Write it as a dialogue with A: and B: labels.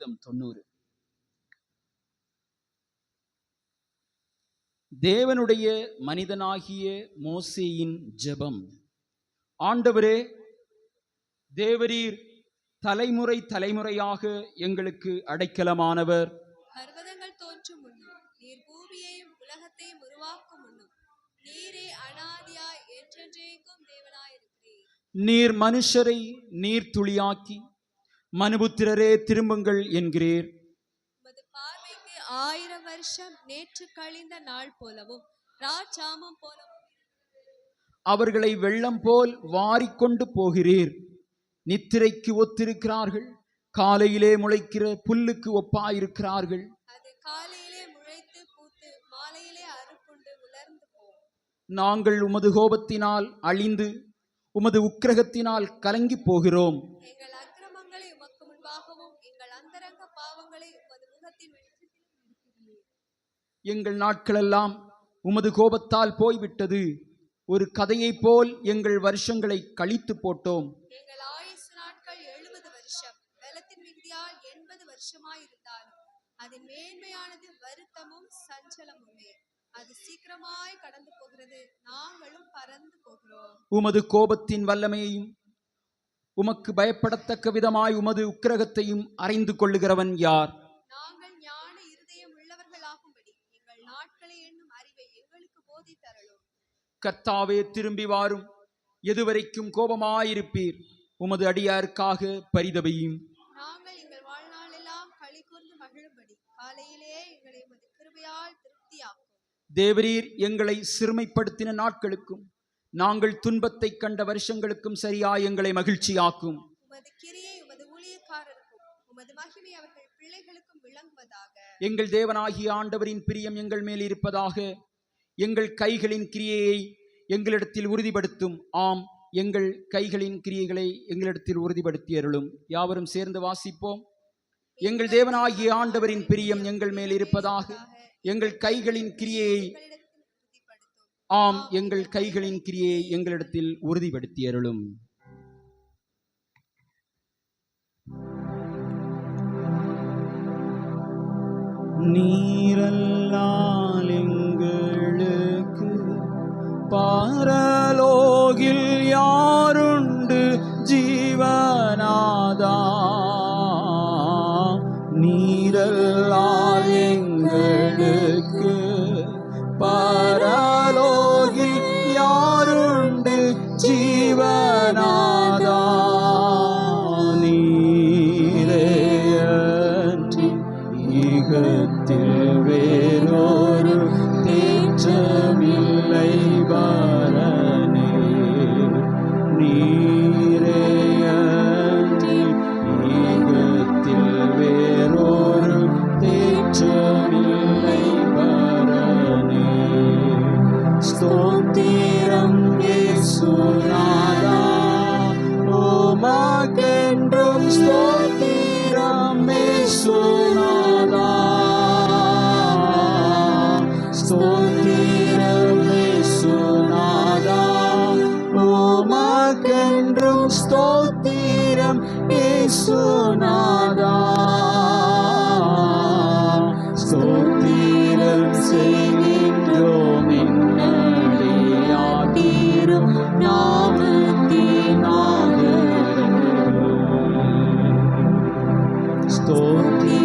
A: 90. தேவனுடைய மனிதனாகிய மோசேயின் ஜெபம். ஆண்டவரே, தேவரீர் தலைமுறை தலைமுறையாக எங்களுக்கு அடைக்கலமானவர்.
B: பர்வதங்கள் தோன்றும் முன்னும் நீர் பூமியையும் உலகத்தையும் உருவாக்கும் முன்னும் நீரே அனாதியாய் என்றென்றைக்கும் தேவனாயிருக்கிறீர்.
A: நீர் மனுஷரை நீர் துளியாக்கி மனுபுத்திரரே திரும்புங்கள் என்கிறீர்.
B: உமது பார்வைக்கு 1000 வருஷம் நேற்று கழிந்த நாள் போலவும் ராஜாமம் போலவும்
A: அவர்களை வெள்ளம் போல் வாரிக்கொண்டு போகிறீர். நித்திரைக்கு ஒத்திருக்கிறார்கள், காலையிலே முளைக்கிற புல்லுக்கு ஒப்பாயிருக்கிறார்கள்.
B: அது காலையிலே முளைத்து பூத்து மாலையிலே அறுப்புண்டு உலர்ந்து போம்.
A: நாங்கள் உமது கோபத்தினால் அழிந்து உமது உக்கிரகத்தினால் கலங்கி போகிறோம்.
B: எங்கள் அக்கிரமங்களை உமக்கு முன்பாகவும் எங்கள் அந்தரங்க பாவங்களை உமது முகத்தின் வெளிச்சத்தில் நிறுத்துகிறீர்.
A: எங்கள் நாட்களெல்லாம் உமது கோபத்தால் போய்விட்டது. ஒரு கதையை போல் எங்கள் வருஷங்களை கழித்து போட்டோம்.
B: எங்கள் ஆயுசு நாட்கள் 70 வருஷம், பலத்தின் மிகுதியால் 80 வருஷமாயிருந்தாலும் அதன் மேன்மையானது வருத்தமும் சஞ்சலமுமே. அது சீக்கிரமாய் கடந்து போகிறது, நாங்களும் பறந்து போகிறோம்.
A: உமது கோபத்தின் வல்லமையையும் உமக்கு பயப்படத்தக்க விதமாய் உமது உக்கிரகத்தையும் அறிந்து கொள்ளுகிறவன் யார்?
B: நாங்கள் ஞான இருதயம் உள்ளவர்களாகும்படி எங்கள் நாட்களை எண்ணும் அறிவை எங்களுக்கு போதித்தருளும்.
A: கர்த்தாவே, திரும்பி வாரும். எதுவரைக்கும் கோபமாயிருப்பீர்? உமது அடியாருக்காக பரிதபியும்.
B: நாங்கள் எங்கள் வாழ்நாளெல்லாம் களி கூர்ந்து மகிழும்படி காலையிலே எங்களை உமது கிருபையால் திருப்தியாக்கும்.
A: தேவரீர் எங்களை சிறுமைப்படுத்தின நாட்களுக்கும் நாங்கள் துன்பத்தை கண்ட வருஷங்களுக்கும் சரியாய் எங்களை மகிழ்ச்சியாக்கும்.
B: உமது கிரியை உமது ஊழியக்காரருக்கும் உமது மகிமை அவர்கள் பிள்ளைகளுக்கும் விளங்குவதாக.
A: எங்கள் தேவனாகிய ஆண்டவரின் பிரியம் எங்கள் மேல் இருப்பதாக. எங்கள் கைகளின் கிரியையை எங்களிடத்தில் உறுதிப்படுத்தும். ஆம், எங்கள் கைகளின் கிரியைகளை எங்களிடத்தில் உறுதிப்படுத்தி அருளும். யாவரும் சேர்ந்து வாசிப்போம். எங்கள் தேவனாகிய ஆண்டவரின் பிரியம் எங்கள் மேல் இருப்பதாக. எங்கள் கைகளின் கிரியையை, ஆம், எங்கள் கைகளின் கிரியையை எங்களிடத்தில் உறுதிப்படுத்தி அருளும். நீரல்லால் எங்களுக்கு பரலோகில் யாருண்டு ஜீவனாதா? நீரல்லால் எங்களுக்கு பரலோகில் யாருண்டு ஜீவனாதா? நீரேயன்றி ஈகத்தில் வேறொரு தேற்றமில்லை பரனே. நீரேயன்றி ஈகத்தில் வேறொரு தேற்றமில்லை பரனே. ஸ்தோத்திரம் இயேசுநாதா, உமக்கென்றும் ஸ்தோத்திரம் இயேசுநாதா. ஸ்தோத்திரம் இயேசுநாதா, உமக்கென்றும் ஸ்தோத்திரம் இயேசுநாதா. ஸ்தோத்திரம் செய்கின்றோம் என்னடியாதீரும் நாமத்தினாலே. ஸ்தோத்திரம்